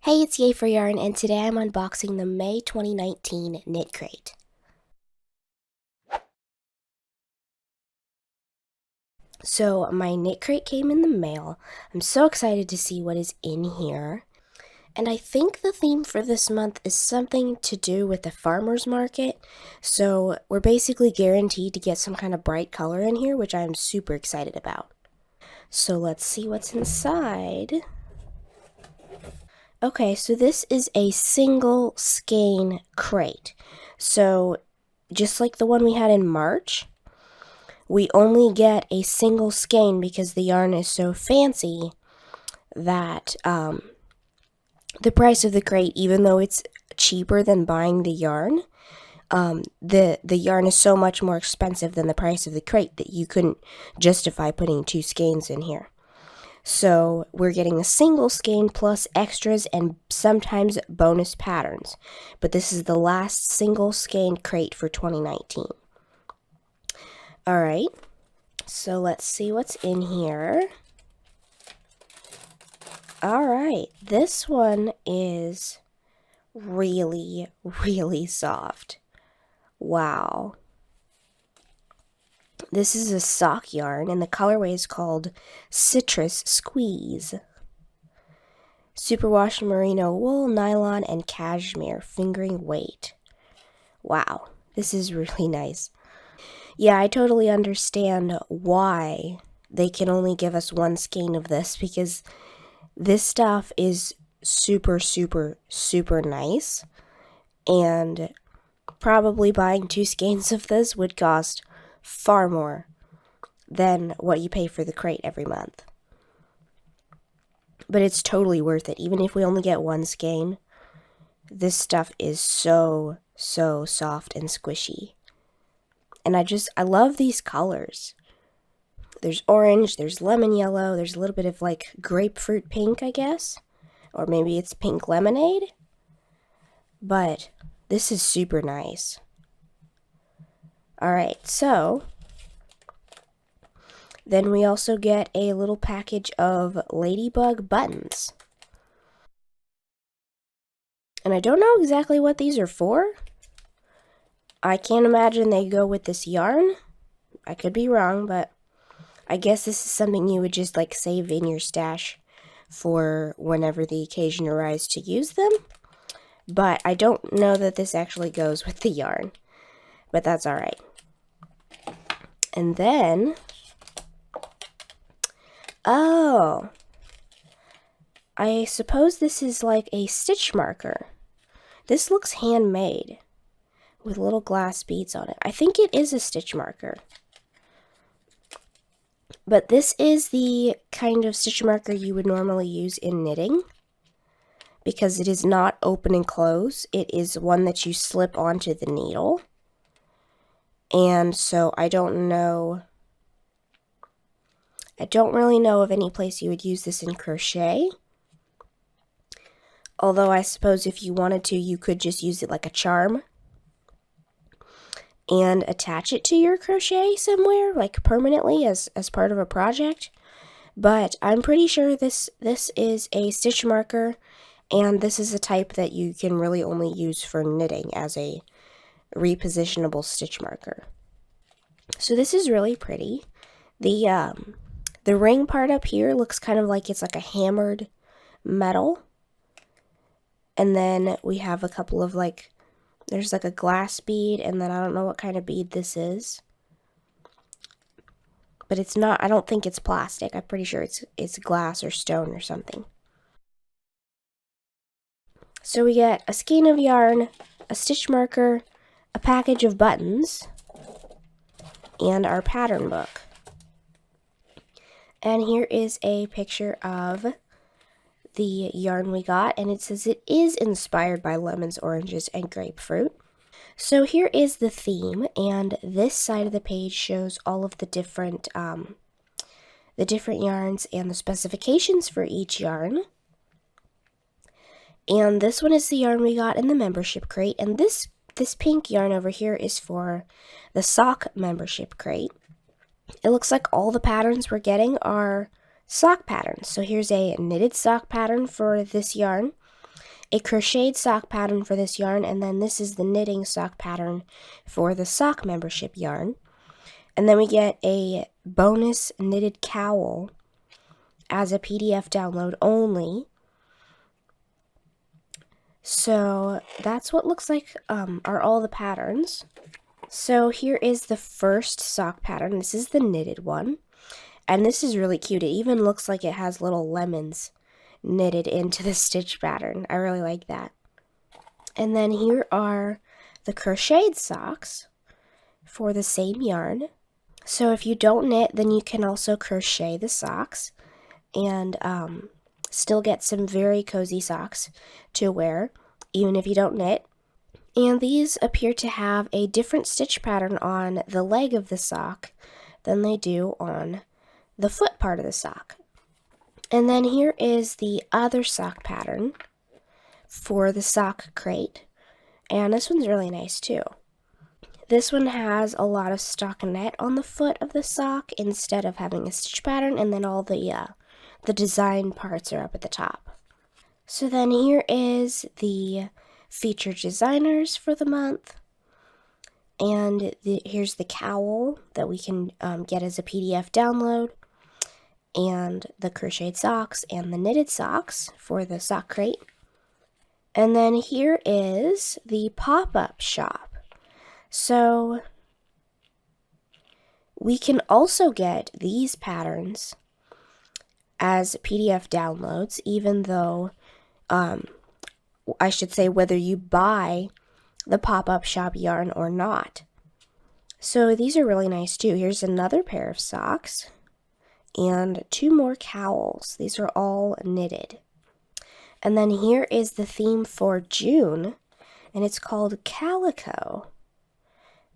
Hey, it's yayforyarn, and today I'm unboxing the May 2019 KnitCrate. So, my KnitCrate came in the mail. I'm so excited to see what is in here. And I think the theme for this month is something to do with the farmer's market. So, we're basically guaranteed to get some kind of bright color in here, which I'm super excited about. So, let's see what's inside. Okay, so this is a single skein crate. So, just like the one we had in March, we only get a single skein because the yarn is so fancy that the price of the crate, even though it's cheaper than buying the yarn, the yarn is so much more expensive than the price of the crate that you couldn't justify putting two skeins in here. So we're getting a single skein plus extras and sometimes bonus patterns. But this is the last single skein crate for 2019. Alright, so let's see what's in here. Alright, this one is really, really soft. Wow. This is a sock yarn, and the colorway is called Citrus Squeeze. Superwash merino wool, nylon, and cashmere fingering weight. Wow, this is really nice. Yeah, I totally understand why they can only give us one skein of this, because this stuff is super, super, super nice, and probably buying two skeins of this would cost far more than what you pay for the crate every month. But it's totally worth it. Even if we only get one skein, this stuff is so, so soft and squishy. And I love these colors. There's orange, there's lemon yellow, there's a little bit of like grapefruit pink, I guess. Or maybe it's pink lemonade. But this is super nice. Alright, so then we also get a little package of ladybug buttons. And I don't know exactly what these are for. I can't imagine they go with this yarn. I could be wrong, but I guess this is something you would just like save in your stash for whenever the occasion arises to use them. But I don't know that this actually goes with the yarn. But that's alright. And then, oh, I suppose this is like a stitch marker. This looks handmade with little glass beads on it. I think it is a stitch marker. But this is the kind of stitch marker you would normally use in knitting, because it is not open and close. It is one that you slip onto the needle. And so I don't really know of any place you would use this in crochet. Although I suppose if you wanted to, you could just use it like a charm and attach it to your crochet somewhere, like permanently as part of a project. But I'm pretty sure this is a stitch marker, and this is a type that you can really only use for knitting as a repositionable stitch marker. So this is really pretty. The ring part up here looks kind of like it's like a hammered metal. And then we have a couple of like, there's like a glass bead, and then I don't know what kind of bead this is. But it's not, I don't think it's plastic. I'm pretty sure it's glass or stone or something. So we get a skein of yarn, a stitch marker, a package of buttons, and our pattern book. And here is a picture of the yarn we got, and it says it is inspired by lemons, oranges, and grapefruit. So here is the theme, and this side of the page shows all of the different yarns and the specifications for each yarn. And this one is the yarn we got in the membership crate, and this pink yarn over here is for the sock membership crate. It looks like all the patterns we're getting are sock patterns. So here's a knitted sock pattern for this yarn. a crocheted sock pattern for this yarn, and then this is the knitting sock pattern for the sock membership yarn. And then we get a bonus knitted cowl as a PDF download only. So that's what looks like are all the patterns. So here is the first sock pattern. This is the knitted one. And this is really cute. It even looks like it has little lemons knitted into the stitch pattern. I really like that. And then here are the crocheted socks for the same yarn. So if you don't knit, then you can also crochet the socks and still get some very cozy socks to wear, even if you don't knit. And these appear to have a different stitch pattern on the leg of the sock than they do on the foot part of the sock. And then here is the other sock pattern for the sock crate. And this one's really nice too. This one has a lot of stockinette on the foot of the sock instead of having a stitch pattern, and then all the design parts are up at the top. So then here is the featured designers for the month. And here's the cowl that we can get as a PDF download, and the crocheted socks and the knitted socks for the sock crate. And then here is the pop-up shop. So we can also get these patterns as PDF downloads, even though, I should say, whether you buy the pop-up shop yarn or not. So these are really nice too. Here's another pair of socks and 2 more cowls. These are all knitted. And then here is the theme for June, and it's called Calico.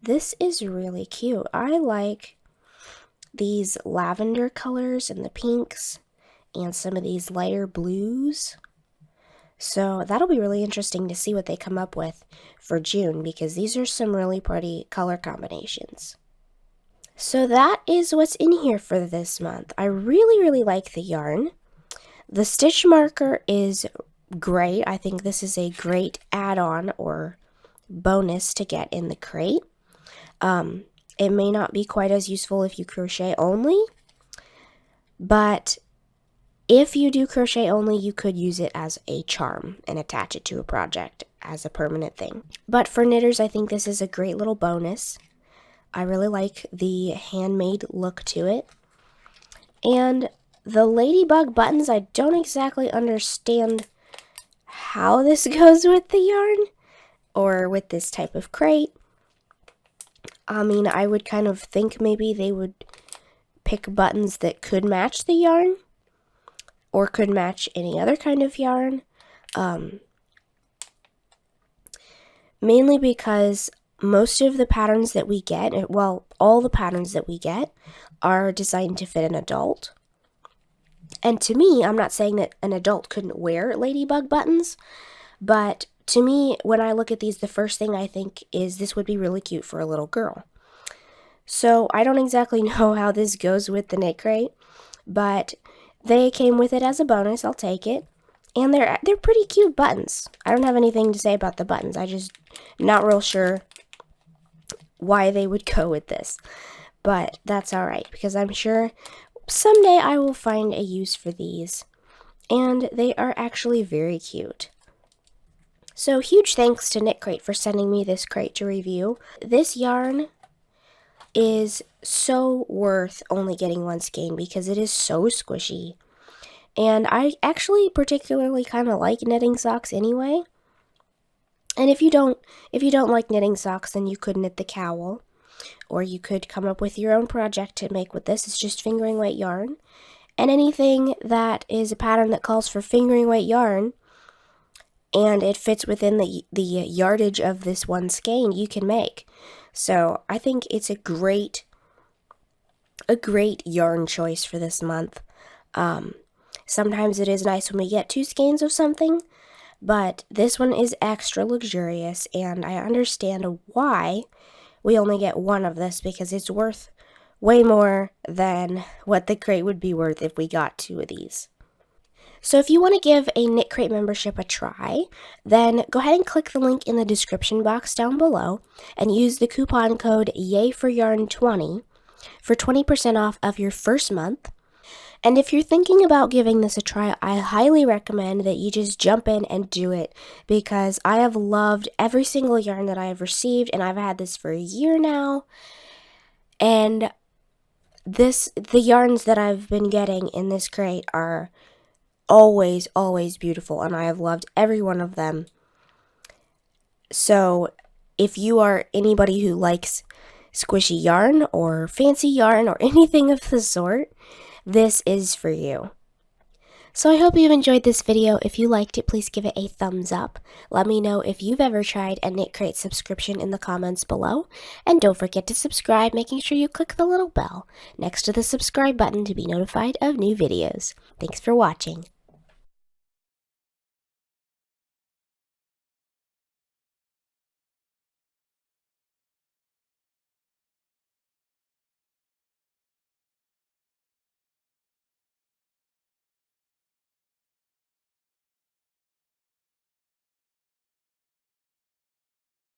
This is really cute. I like these lavender colors and the pinks and some of these lighter blues. So that'll be really interesting to see what they come up with for June, because these are some really pretty color combinations. So that is what's in here for this month. I really like the yarn. The stitch marker is great. I think this is a great add-on or bonus to get in the crate. It may not be quite as useful if you crochet only, but if you do crochet only, you could use it as a charm and attach it to a project as a permanent thing. But for knitters, I think this is a great little bonus. I really like the handmade look to it. And the ladybug buttons, I don't exactly understand how this goes with the yarn or with this type of crate. I mean, I would kind of think maybe they would pick buttons that could match the yarn or could match any other kind of yarn. Mainly because most of the patterns that we get, well, all the patterns that we get are designed to fit an adult. And to me, I'm not saying that an adult couldn't wear ladybug buttons, but to me, when I look at these, the first thing I think is this would be really cute for a little girl. So I don't exactly know how this goes with the KnitCrate, but they came with it as a bonus. I'll take it. And they're pretty cute buttons. I don't have anything to say about the buttons. I just not real sure why they would go with this. But that's all right, because I'm sure someday I will find a use for these. And they are actually very cute. So huge thanks to KnitCrate for sending me this crate to review. This yarn is so worth only getting one skein because it is so squishy. And I actually particularly kind of like knitting socks anyway. And if you don't like knitting socks, then you could knit the cowl, or you could come up with your own project to make with this. It's just fingering weight yarn. And anything that is a pattern that calls for fingering weight yarn and it fits within the yardage of this one skein, you can make. So I think it's a great yarn choice for this month. Sometimes it is nice when we get 2 skeins of something, but this one is extra luxurious, and I understand why we only get one of this, because it's worth way more than what the crate would be worth if we got 2 of these. So if you want to give a KnitCrate membership a try, then go ahead and click the link in the description box down below and use the coupon code yayforyarn20 for 20% off of your first month. And if you're thinking about giving this a try, I highly recommend that you just jump in and do it, because I have loved every single yarn that I have received, and I've had this for a year now. And the yarns that I've been getting in this crate are always, always beautiful, and I have loved every one of them. So if you are anybody who likes squishy yarn or fancy yarn or anything of the sort, this is for you. So I hope you've enjoyed this video. If you liked it, please give it a thumbs up. Let me know if you've ever tried a KnitCrate subscription in the comments below. And don't forget to subscribe, making sure you click the little bell next to the subscribe button to be notified of new videos. Thanks for watching.